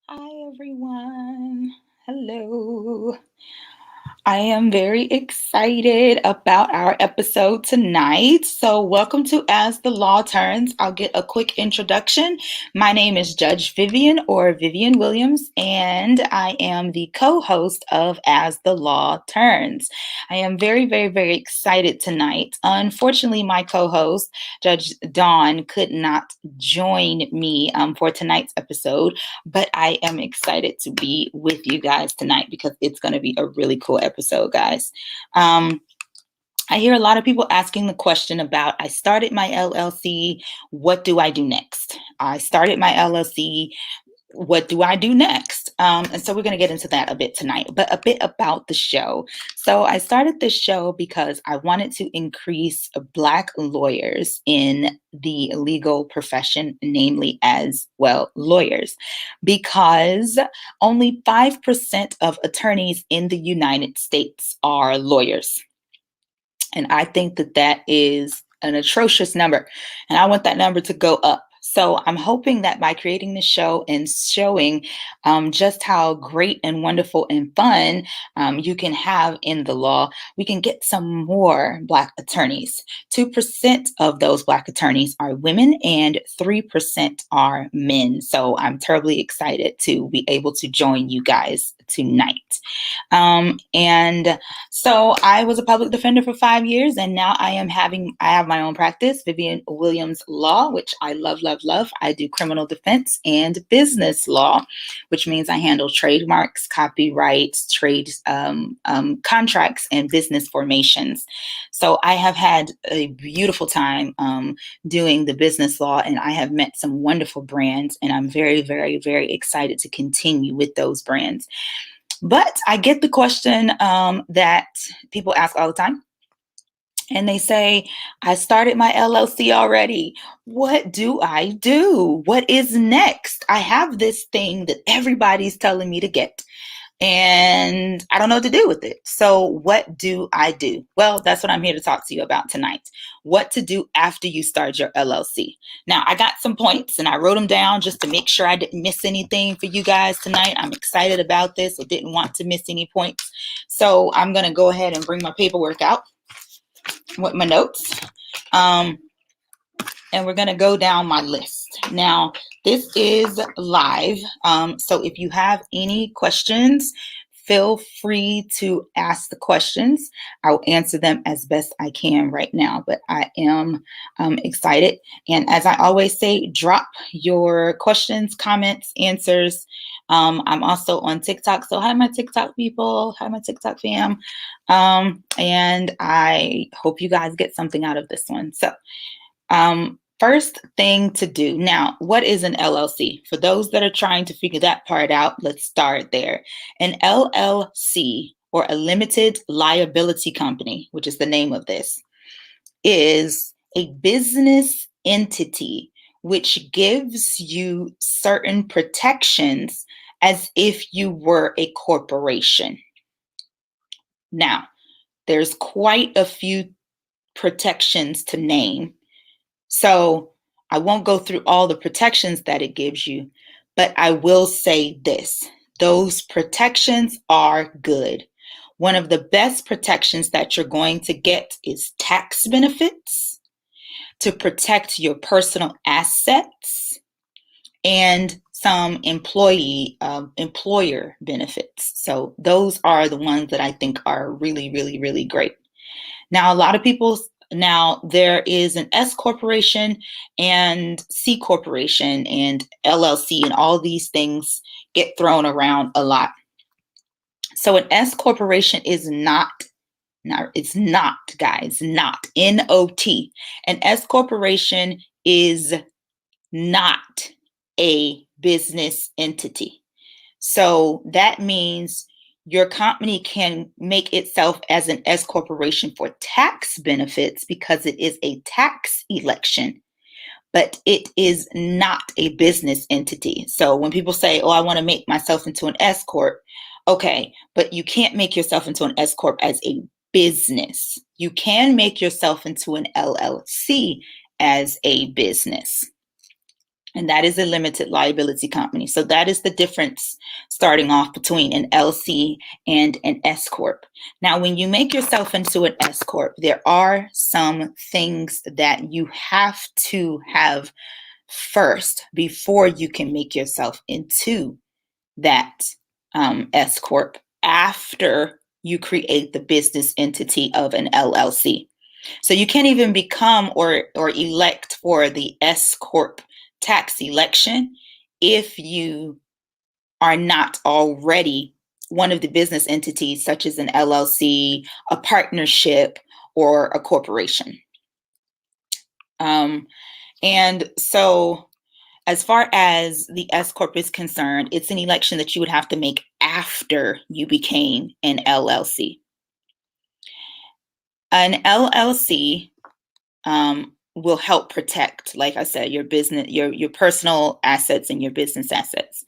Hi, everyone. Hello. I am very excited about our episode tonight. So, welcome to As the Law Turns. I'll get a quick introduction. My name is Judge Vivian or Vivian Williams, and I am the co host of As the Law Turns. I am very, very, very excited tonight. Unfortunately, my co host, Judge Dawn, could not join me for tonight's episode, but I am excited to be with you guys tonight because it's going to be a really cool episode, guys. I hear a lot of people asking the question about, I started my LLC, what do I do next? I started my LLC, what do I do next? And so we're going to get into that a bit tonight, but a bit about the show. So I started this show because I wanted to increase Black lawyers in the legal profession, namely as well lawyers, because only 5% of attorneys in the United States are lawyers. And I think that that is an atrocious number. And I want that number to go up. So I'm hoping that by creating the show and showing just how great and wonderful and fun you can have in the law, we can get some more Black attorneys. 2% of those Black attorneys are women and 3% are men. So I'm terribly excited to be able to join you guys tonight. And so I was a public defender for 5 years, and now I have my own practice, Vivian Williams Law, which I love, love, love. I do criminal defense and business law, which means I handle trademarks, copyrights, trade contracts, and business formations. So I have had a beautiful time doing the business law, and I have met some wonderful brands, and I'm very, very, very excited to continue with those brands. But I get the question that people ask all the time. And they say, I started my LLC already. What do I do? What is next? I have this thing that everybody's telling me to get, and I don't know what to do with it. So what do I do? Well, that's what I'm here to talk to you about tonight. What to do after you start your LLC. Now, I got some points and I wrote them down just to make sure I didn't miss anything for you guys tonight. I'm excited about this. I didn't want to miss any points. So I'm going to go ahead and bring my paperwork out with my notes. And we're going to go down my list. Now, this is live. So if you have any questions, feel free to ask the questions. I'll answer them as best I can right now, but I am excited. And as I always say, drop your questions, comments, answers. I'm also on TikTok. So hi, my TikTok people. Hi, my TikTok fam. And I hope you guys get something out of this one. So first thing to do. Now, what is an LLC? For those that are trying to figure that part out, let's start there. An LLC, or a limited liability company, which is the name of this, is a business entity which gives you certain protections as if you were a corporation. Now, there's quite a few protections to name. So I won't go through all the protections that it gives you, but I will say this. Those protections are good. One of the best protections that you're going to get is tax benefits to protect your personal assets and some employer benefits. So those are the ones that I think are really, really, really great. Now, a lot of people Now, there is an S corporation and C corporation and LLC, and all these things get thrown around a lot. So an S corporation is not, guys, not, N-O-T. An S corporation is not a business entity. So that means your company can make itself as an S corporation for tax benefits because it is a tax election, but it is not a business entity. So when people say, oh, I want to make myself into an S corp, okay, but you can't make yourself into an S corp as a business. You can make yourself into an LLC as a business. and that is a limited liability company. So that is the difference starting off between an LC and an S Corp. Now, when you make yourself into an S Corp, there are some things that you have to have first before you can make yourself into that S Corp after you create the business entity of an LLC. So you can't even become or elect for the S Corp tax election if you are not already one of the business entities, such as an LLC, a partnership, or a corporation. And so as far as the S Corp is concerned, it's an election that you would have to make after you became an LLC. An LLC will help protect, like I said, your business, your personal assets and your business assets.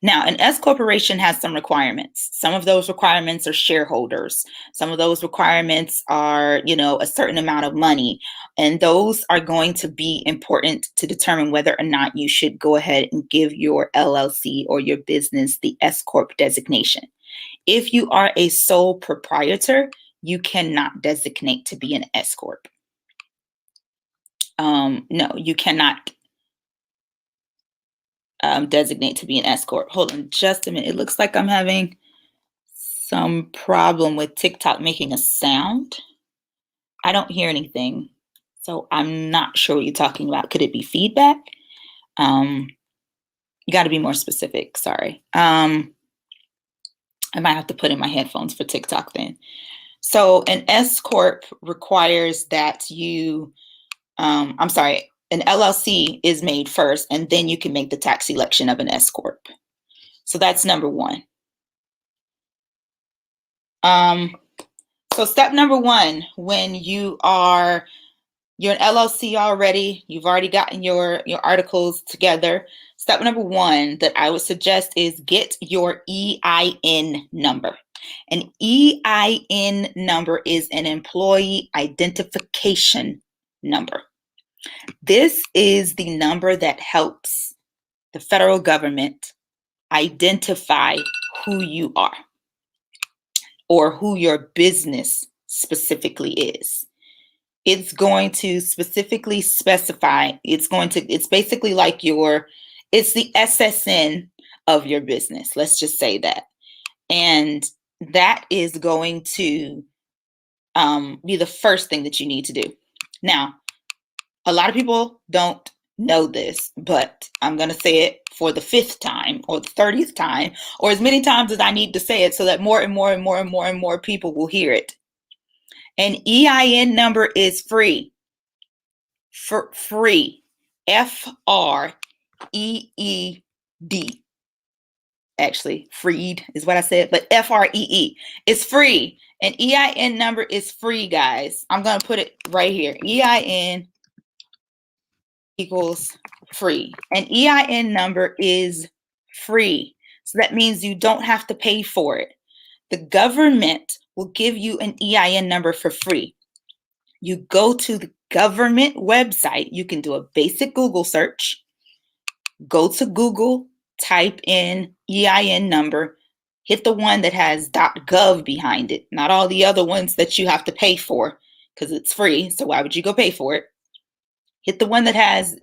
Now, an S corporation has some requirements. Some of those requirements are shareholders. Some of those requirements are, a certain amount of money. And those are going to be important to determine whether or not you should go ahead and give your LLC or your business the S Corp designation. If you are a sole proprietor, you cannot designate to be an S Corp. No, you cannot designate to be an S Corp. Hold on just a minute. It looks like I'm having some problem with TikTok making a sound. I don't hear anything, so I'm not sure what you're talking about. Could it be feedback? You got to be more specific. Sorry. I might have to put in my headphones for TikTok then. So an S Corp requires that you, an LLC is made first, and then you can make the tax election of an S Corp. So that's number one. So step number one, when you're an LLC already, you've already gotten your articles together. Step number one that I would suggest is get your EIN number. An EIN number is an employee identification number. This is the number that helps the federal government identify who you are or who your business specifically is. It's going to specifically specify, it's basically like it's the SSN of your business. Let's just say that. And that is going to be the first thing that you need to do. Now, a lot of people don't know this, but I'm going to say it for the 5th time or the 30th time, or as many times as I need to say it so that more and more and more and more and more people will hear it. An EIN number is free. Free. F-R-E-E-D. Actually, freed is what I said, but F-R-E-E. It's free. An EIN number is free, guys. I'm going to put it right here. EIN equals free. An EIN number is free. So that means you don't have to pay for it. The government will give you an EIN number for free. You go to the government website. You can do a basic Google search. Go to Google, type in EIN number, hit the one that has .gov behind it, not all the other ones that you have to pay for because it's free. So why would you go pay for it? Hit the one that has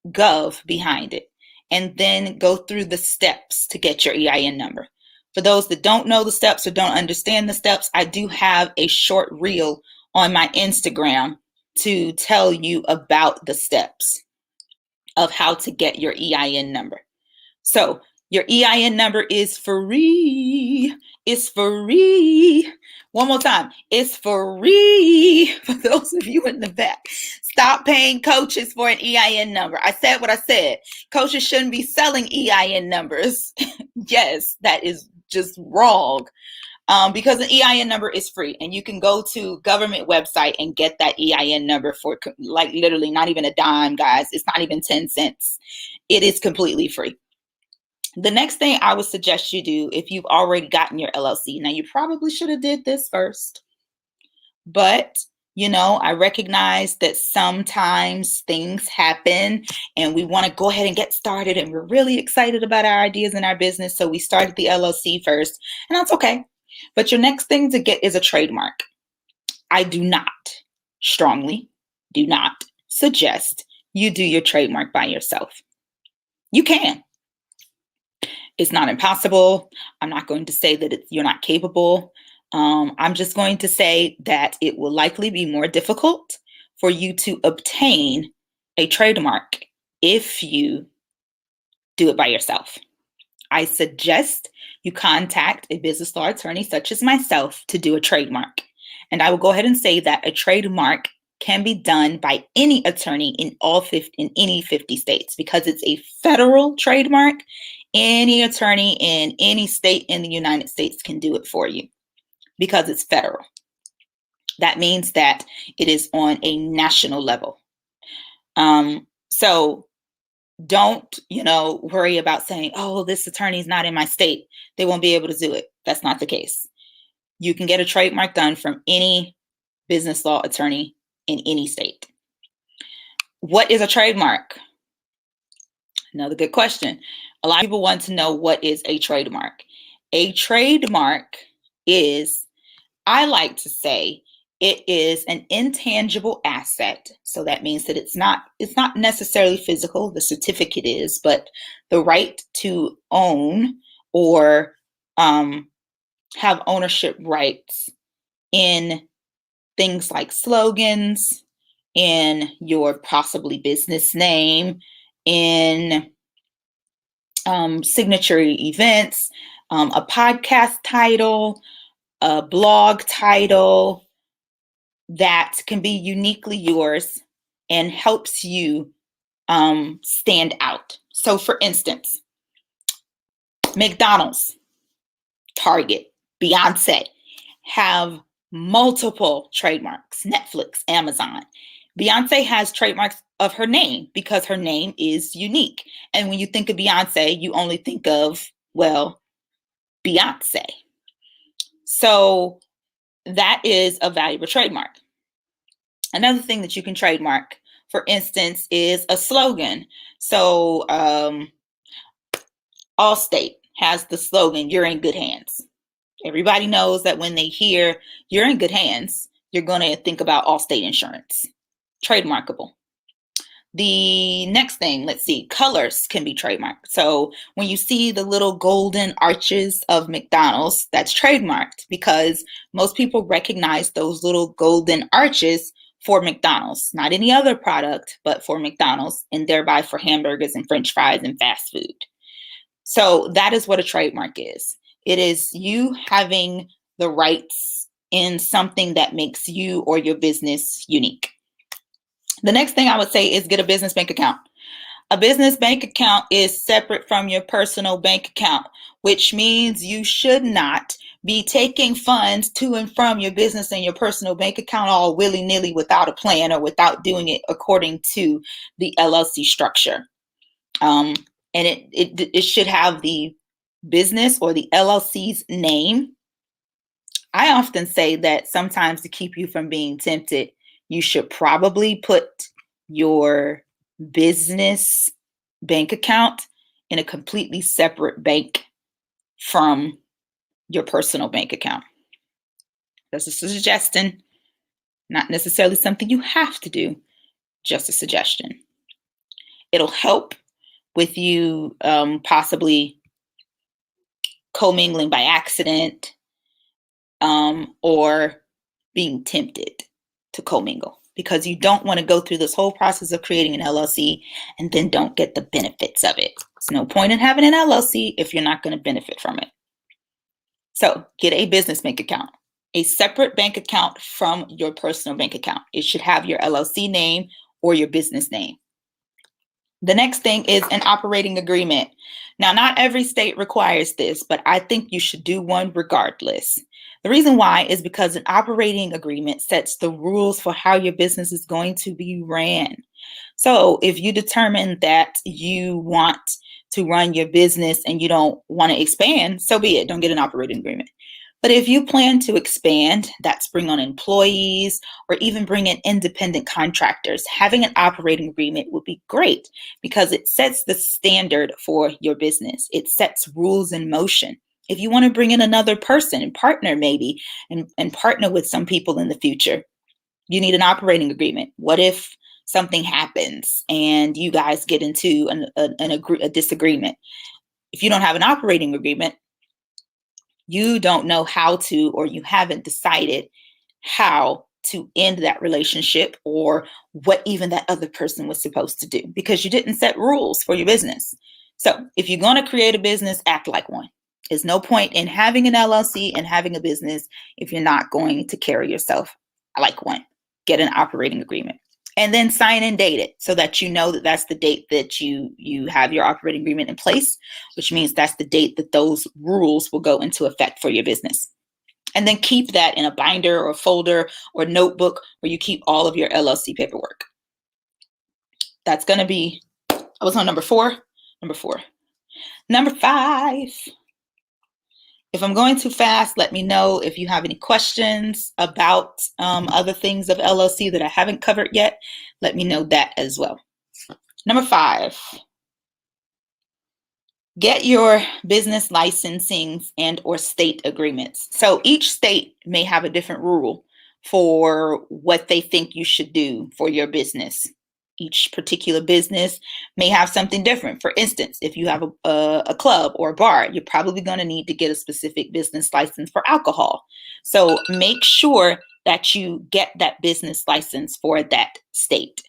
.gov behind it, and then go through the steps to get your EIN number. For those that don't know the steps or don't understand the steps, I do have a short reel on my Instagram to tell you about the steps of how to get your EIN number. So your EIN number is free. It's free. One more time. It's free. For those of you in the back, stop paying coaches for an EIN number. I said what I said. Coaches shouldn't be selling EIN numbers. Yes, that is just wrong. Because an EIN number is free, and you can go to government website and get that EIN number for like literally not even a dime, guys. It's not even 10 cents. It is completely free. The next thing I would suggest you do if you've already gotten your LLC, now you probably should have did this first, but I recognize that sometimes things happen and we want to go ahead and get started and we're really excited about our ideas in our business. So we started the LLC first, and that's okay. But your next thing to get is a trademark. I strongly do not suggest you do your trademark by yourself. You can. It's not impossible. I'm not going to say that you're not capable. I'm just going to say that it will likely be more difficult for you to obtain a trademark if you do it by yourself. I suggest you contact a business law attorney such as myself to do a trademark. And I will go ahead and say that a trademark can be done by any attorney in any 50 states because it's a federal trademark. Any attorney in any state in the United States can do it for you because it's federal. That means that it is on a national level. So don't, worry about saying, oh, this attorney is not in my state, they won't be able to do it. That's not the case. You can get a trademark done from any business law attorney in any state. What is a trademark? Another good question. A lot of people want to know what is a trademark. A trademark is, I like to say, it is an intangible asset. So that means that it's not necessarily physical, the certificate is, but the right to own or have ownership rights in things like slogans, in your possibly business name, in signature events, a podcast title, a blog title that can be uniquely yours and helps you stand out. So for instance, McDonald's, Target, Beyonce have multiple trademarks, Netflix, Amazon. Beyonce has trademarks of her name because her name is unique. And when you think of Beyonce, you only think of, well, Beyonce. So that is a valuable trademark. Another thing that you can trademark, for instance, is a slogan. So Allstate has the slogan, "You're in good hands." Everybody knows that when they hear "you're in good hands," you're going to think about Allstate Insurance. Trademarkable. The next thing, let's see, colors can be trademarked. So when you see the little golden arches of McDonald's, that's trademarked because most people recognize those little golden arches for McDonald's, not any other product, but for McDonald's, and thereby for hamburgers and French fries and fast food. So that is what a trademark is. It is you having the rights in something that makes you or your business unique. The next thing I would say is get a business bank account. A business bank account is separate from your personal bank account, which means you should not be taking funds to and from your business and your personal bank account all willy-nilly without a plan or without doing it according to the LLC structure. And it should have the business or the LLC's name. I often say that sometimes to keep you from being tempted, you should probably put your business bank account in a completely separate bank from your personal bank account. That's a suggestion, not necessarily something you have to do, just a suggestion. It'll help with you possibly commingling by accident or being tempted to commingle, because you don't want to go through this whole process of creating an LLC and then don't get the benefits of it. There's no point in having an LLC if you're not going to benefit from it. So get a business bank account, a separate bank account from your personal bank account. It should have your LLC name or your business name. The next thing is an operating agreement. Now, not every state requires this, but I think you should do one regardless. The reason why is because an operating agreement sets the rules for how your business is going to be ran. So if you determine that you want to run your business and you don't want to expand, so be it. Don't get an operating agreement. But if you plan to expand, that's bring on employees or even bring in independent contractors, having an operating agreement would be great because it sets the standard for your business. It sets rules in motion. If you want to bring in another person and partner maybe and partner with some people in the future, you need an operating agreement. What if something happens and you guys get into a disagreement? If you don't have an operating agreement, you don't know how to, or you haven't decided how to end that relationship or what even that other person was supposed to do because you didn't set rules for your business. So if you're going to create a business, act like one. There's no point in having an LLC and having a business if you're not going to carry yourself like one. Get an operating agreement and then sign and date it so that you know that that's the date that you have your operating agreement in place, which means that's the date that those rules will go into effect for your business. And then keep that in a binder or a folder or notebook where you keep all of your LLC paperwork. That's going to be, I was on number four. Number 5. If I'm going too fast, let me know. If you have any questions about other things of LLC that I haven't covered yet, let me know that as well. Number 5, get your business licensings and or state agreements. So each state may have a different rule for what they think you should do for your business. Each particular business may have something different. For instance, if you have a club or a bar, you're probably going to need to get a specific business license for alcohol. So make sure that you get that business license for that state.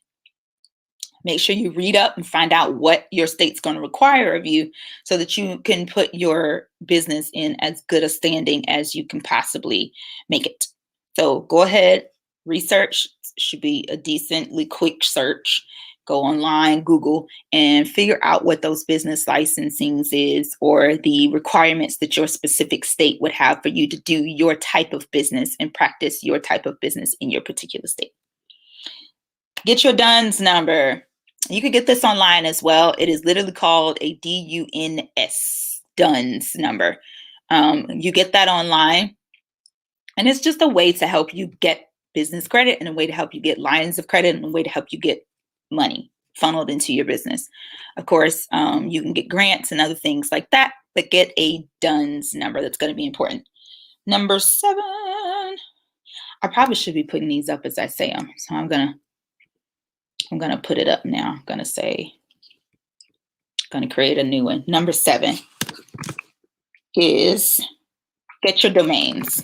Make sure you read up and find out what your state's going to require of you so that you can put your business in as good a standing as you can possibly make it. So go ahead, research. Should be a decently quick search. Go online, Google, and figure out what those business licensings is or the requirements that your specific state would have for you to do your type of business and practice your type of business in your particular state. Get your DUNS number. You can get this online as well. It is literally called a DUNS, DUNS number. You get that online, and it's just a way to help you get business credit and a way to help you get lines of credit and a way to help you get money funneled into your business. Of course, you can get grants and other things like that, but get a DUNS number. That's going to be important. Number 7, I probably should be putting these up as I say them. So I'm going to put it up now. I'm going to create a new one. Number 7 is get your domains.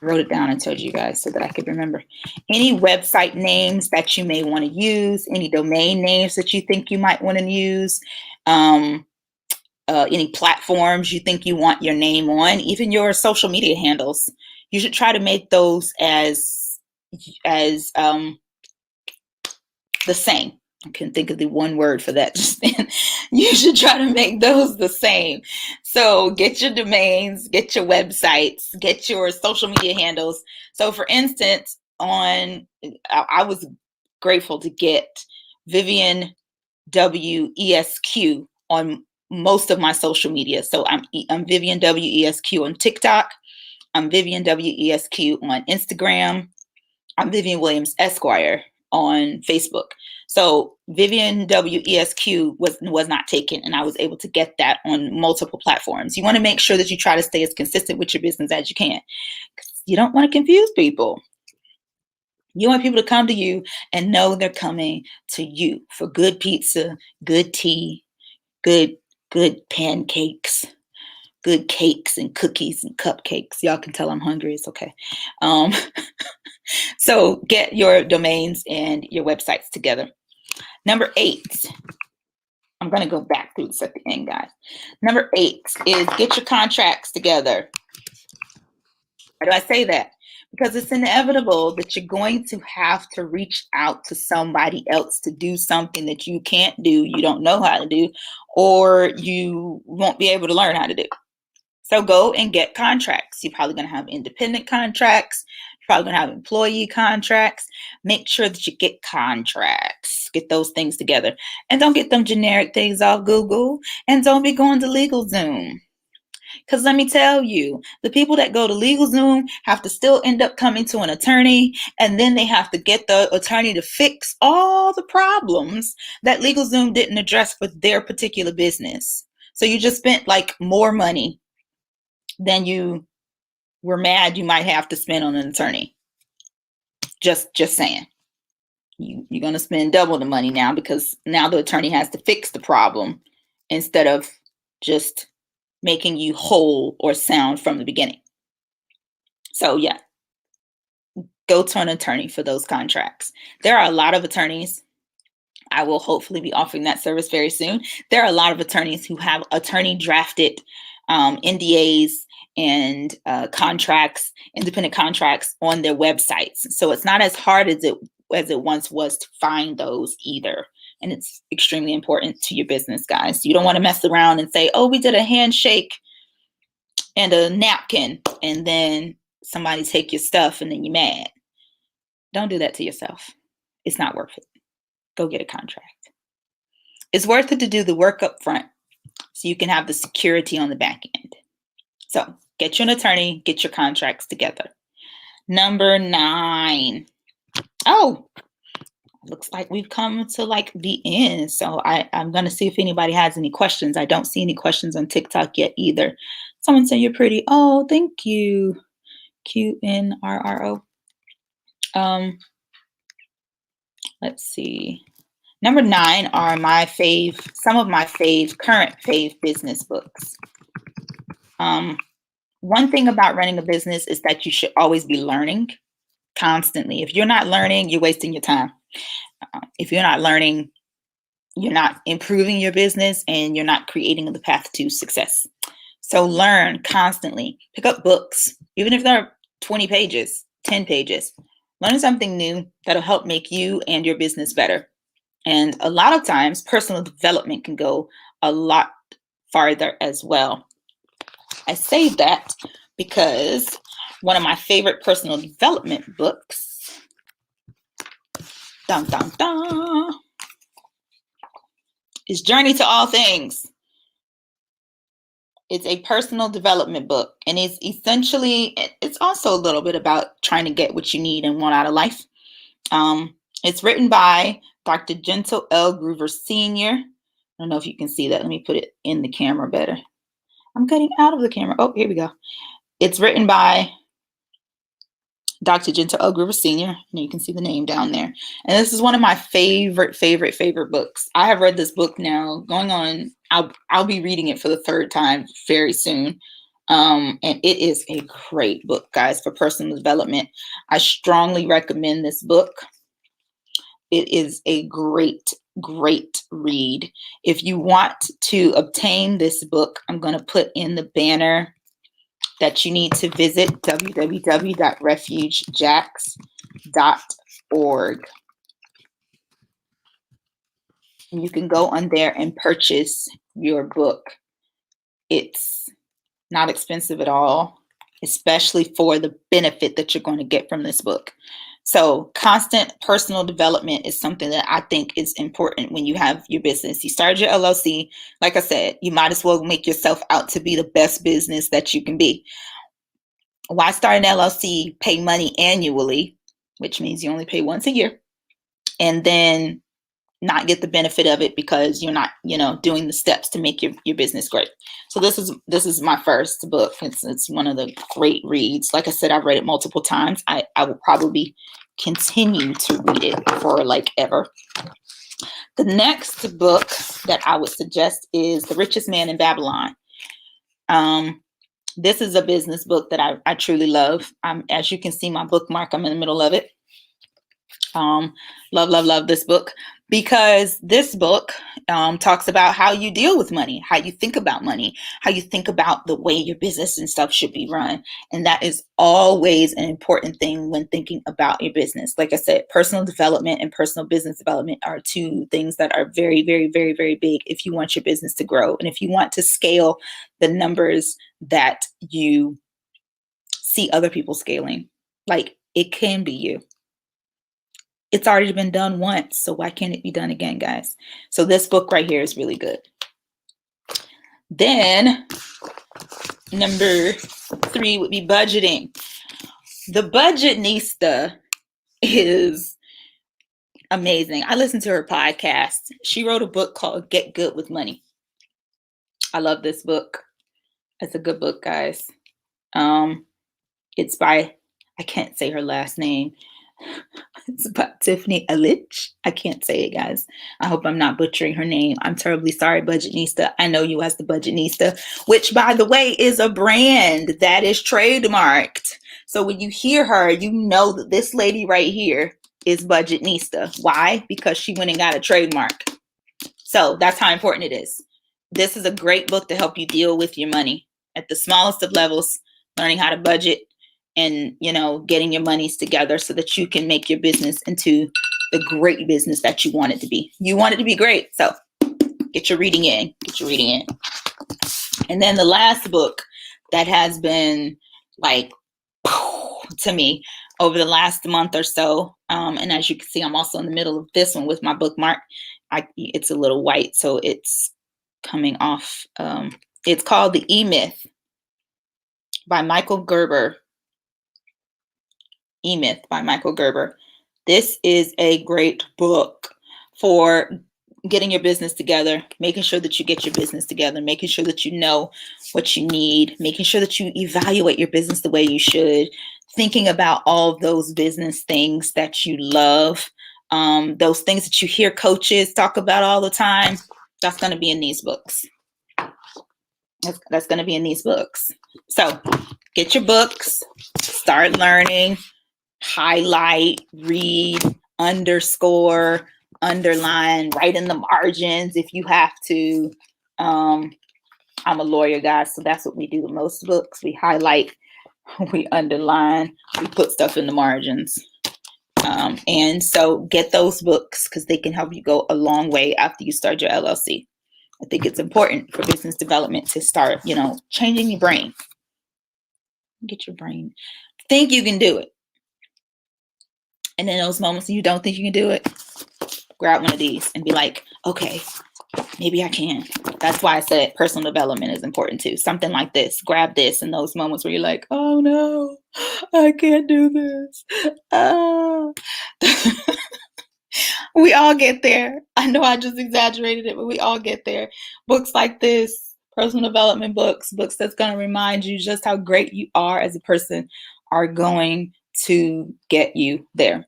I wrote it down and told you guys so that I could remember. Any website names that you may want to use, any domain names that you think you might want to use, any platforms you think you want your name on, even your social media handles. You should try to make those as the same. I can think of the one word for that just then. You should try to make those the same. So get your domains, get your websites, get your social media handles. So for instance, I was grateful to get Vivian WESQ on most of my social media. So I'm Vivian WESQ on TikTok. I'm Vivian WESQ on Instagram. I'm Vivian Williams Esquire on Facebook. So Vivian WESQ was not taken, and I was able to get that on multiple platforms. You want to make sure that you try to stay as consistent with your business as you can. You don't want to confuse people. You want people to come to you and know they're coming to you for good pizza, good tea, good pancakes, good cakes and cookies and cupcakes. Y'all can tell I'm hungry. It's okay. So get your domains and your websites together. Number 8, I'm going to go back through this at the end, guys. Number 8 is get your contracts together. Why do I say that? Because it's inevitable that you're going to have to reach out to somebody else to do something that you can't do, you don't know how to do, or you won't be able to learn how to do. So go and get contracts. You're probably going to have independent contracts. You're probably going to have employee contracts. Make sure that you get contracts. Get those things together. And don't get them generic things off Google. And don't be going to LegalZoom. Because let me tell you, the people that go to LegalZoom have to still end up coming to an attorney, and then they have to get the attorney to fix all the problems that LegalZoom didn't address for their particular business. So you just spent like more money than you were mad you might have to spend on an attorney. Just saying. You're going to spend double the money now because now the attorney has to fix the problem instead of just making you whole or sound from the beginning. So yeah, go to an attorney for those contracts. There are a lot of attorneys. I will hopefully be offering that service very soon. There are a lot of attorneys who have attorney drafted NDAs and contracts, independent contracts on their websites. So it's not as hard as it once was to find those either. And it's extremely important to your business, guys. You don't want to mess around and say, oh, we did a handshake and a napkin, and then somebody take your stuff and then you're mad. Don't do that to yourself. It's not worth it. Go get a contract. It's worth it to do the work up front so you can have the security on the back end. So get you an attorney, get your contracts together. Number 9. Oh, looks like we've come to like the end. So I'm going to see if anybody has any questions. I don't see any questions on TikTok yet either. Someone said you're pretty. Oh, thank you. QNRRO. Let's see. Number 9 are some of my current fave business books. One thing about running a business is that you should always be learning constantly. If you're not learning, you're wasting your time. If you're not learning, you're not improving your business and you're not creating the path to success. So learn constantly. Pick up books, even if they're 20 pages, 10 pages. Learn something new that'll help make you and your business better. And a lot of times, personal development can go a lot farther as well. I say that because one of my favorite personal development books, dun, dun, dun, is Journey to All Things. It's a personal development book, and it's also a little bit about trying to get what you need and want out of life. It's written by Dr. Gentle L. Groover Sr. I don't know if you can see that. Let me put it in the camera better. I'm getting out of the camera. Oh, here we go. It's written by Dr. Gentle L. Groover Sr. And you can see the name down there. And this is one of my favorite books. I have read this book now going on. I'll be reading it for the 3rd time very soon. And it is a great book, guys, for personal development. I strongly recommend this book. It is a great read. If you want to obtain this book, I'm going to put in the banner that you need to visit www.refugejacks.org. And you can go on there and purchase your book. It's not expensive at all, especially for the benefit that you're going to get from this book. So constant personal development is something that I think is important when you have your business. You started your LLC. Like I said, you might as well make yourself out to be the best business that you can be. Why start an LLC, pay money annually, which means you only pay once a year, and then not get the benefit of it because you're not, doing the steps to make your business great. So this is my first book. It's one of the great reads. Like I said, I've read it multiple times. I will probably continue to read it for like ever. The next book that I would suggest is The Richest Man in Babylon. This is a business book that I truly love. As you can see, my bookmark, I'm in the middle of it. Love this book, because this book talks about how you deal with money, how you think about money, how you think about the way your business and stuff should be run. And that is always an important thing when thinking about your business. Like I said, personal development and personal business development are 2 things that are very, very, very, very big if you want your business to grow. And if you want to scale the numbers that you see other people scaling, like it can be you. It's already been done once, so why can't it be done again, guys? So this book right here is really good. Then Number 3 would be budgeting. The Budgetnista is amazing. I listened to her podcast. She wrote a book called Get Good with Money. I love this book. It's a good book, guys. It's by, I can't say her last name. It's about Tiffany Illich. I can't say it, guys. I hope I'm not butchering her name. I'm terribly sorry, Budgetnista. I know you as the Budgetnista, which, by the way, is a brand that is trademarked. So when you hear her, you know that this lady right here is Budgetnista. Why? Because she went and got a trademark. So that's how important it is. This is a great book to help you deal with your money at the smallest of levels, learning how to budget and, getting your monies together so that you can make your business into the great business that you want it to be. You want it to be great. So get your reading in. And then the last book that has been like to me over the last month or so. And as you can see, I'm also in the middle of this one with my bookmark. It's a little white, so it's coming off. It's called The E-Myth by Michael Gerber. E-Myth by Michael Gerber. This is a great book for getting your business together, making sure that you get your business together, making sure that you know what you need, making sure that you evaluate your business the way you should, thinking about all of those business things that you love, those things that you hear coaches talk about all the time. That's going to be in these books. That's going to be in these books. So get your books, start learning, highlight, read, underscore, underline, write in the margins if you have to. I'm a lawyer, guys, so that's what we do with most books. We highlight, we underline, we put stuff in the margins. And so get those books because they can help you go a long way after you start your LLC. I think it's important for business development to start, changing your brain. Get your brain. Think you can do it. And in those moments when you don't think you can do it, grab one of these and be like, okay, maybe I can. That's why I said personal development is important too. Something like this, grab this in those moments where you're like, oh no, I can't do this. We all get there. I know I just exaggerated it, but we all get there. Books like this, personal development books that's going to remind you just how great you are as a person are going to get you there.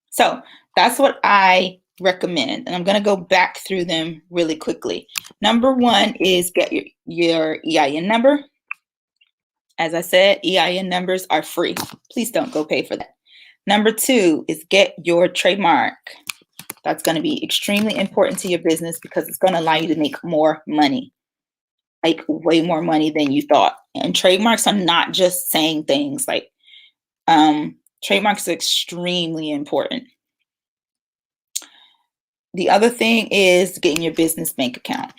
So that's what I recommend. And I'm going to go back through them really quickly. Number 1 is get your EIN number. As I said, EIN numbers are free. Please don't go pay for that. Number 2 is get your trademark. That's going to be extremely important to your business because it's going to allow you to make more money, like way more money than you thought. And trademarks are not just saying things like, trademarks are extremely important. The other thing is getting your business bank account.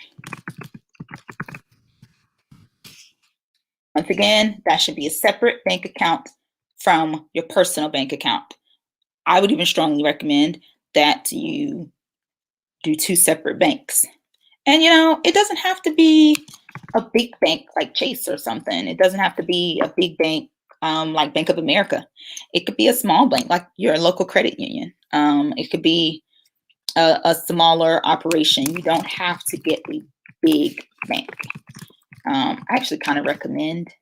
Once again, that should be a separate bank account from your personal bank account. I would even strongly recommend that you do 2 separate banks. And it doesn't have to be a big bank like Chase or something. It doesn't have to be a big bank like Bank of America. It could be a small bank like your local credit union. It could be a smaller operation. You don't have to get a big bank. I actually kind of recommend,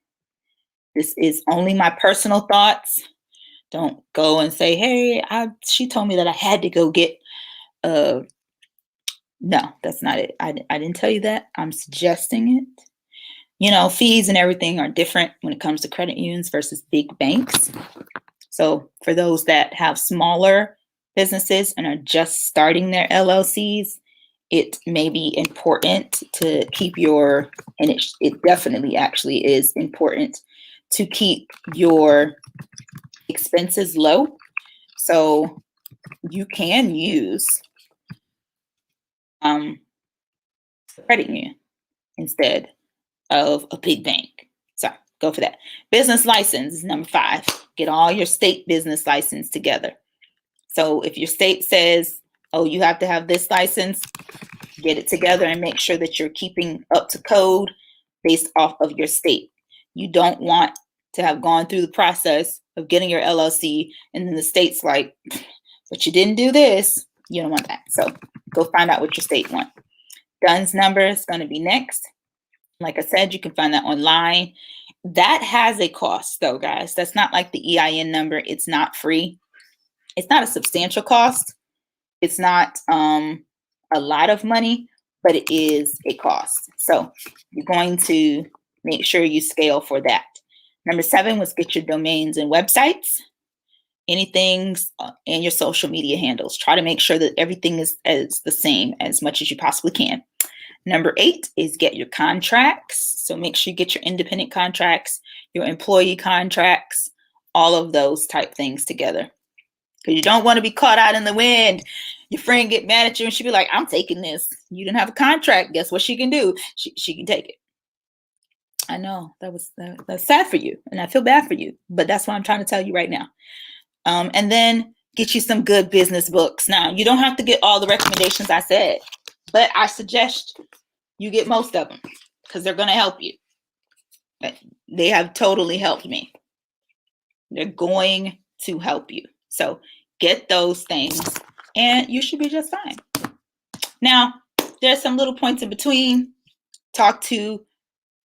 this is only my personal thoughts. Don't go and say, hey, she told me that I had to go get, no, that's not it. I didn't tell you that. I'm suggesting it. Fees and everything are different when it comes to credit unions versus big banks. So for those that have smaller businesses and are just starting their LLCs, it may be important to keep and it definitely actually is important to keep your expenses low. So you can use a credit union instead of a big bank. So go for that. Business license is number 5. Get all your state business license together. So if your state says, oh, you have to have this license, get it together and make sure that you're keeping up to code based off of your state. You don't want to have gone through the process of getting your LLC and then the state's like, but you didn't do this. You don't want that. So go find out what your state wants. DUNS number is going to be next. Like I said, you can find that online. That has a cost though, guys. That's not like the EIN number. It's not free. It's not a substantial cost. It's not a lot of money, but it is a cost. So you're going to make sure you scale for that. Number 7 was get your domains and websites, anything, and your social media handles. Try to make sure that everything is the same as much as you possibly can. Number 8 is get your contracts. So make sure you get your independent contracts, your employee contracts, all of those type things together. Because you don't want to be caught out in the wind. Your friend get mad at you and she be like, I'm taking this. You didn't have a contract. Guess what she can do? She can take it. I know that's sad for you. And I feel bad for you. But that's what I'm trying to tell you right now. And then get you some good business books. Now, you don't have to get all the recommendations I said, but I suggest you get most of them because they're going to help you. They have totally helped me. They're going to help you. So get those things and you should be just fine. Now, there's some little points in between. Talk to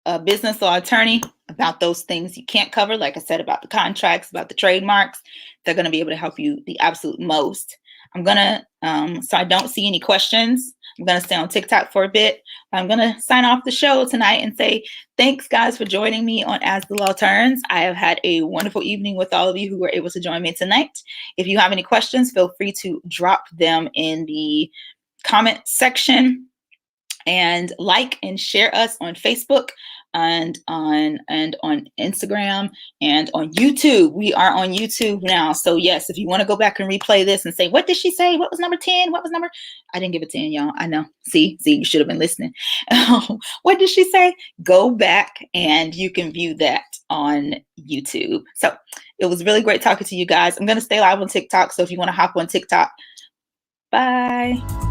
a business law attorney about those things you can't cover. Like I said, about the contracts, about the trademarks. They're going to be able to help you the absolute most. I'm going to, so I don't see any questions. I'm going to stay on TikTok for a bit. I'm going to sign off the show tonight and say, thanks guys for joining me on As the Law Turns. I have had a wonderful evening with all of you who were able to join me tonight. If you have any questions, feel free to drop them in the comment section, and like and share us on Facebook and on Instagram and on YouTube. We are on YouTube now. So yes, if you want to go back and replay this and say, what did she say? What was number 10? What was number? I didn't give it 10, y'all. I know. See, you should have been listening. What did she say? Go back and you can view that on YouTube. So it was really great talking to you guys. I'm going to stay live on TikTok. So if you want to hop on TikTok, bye.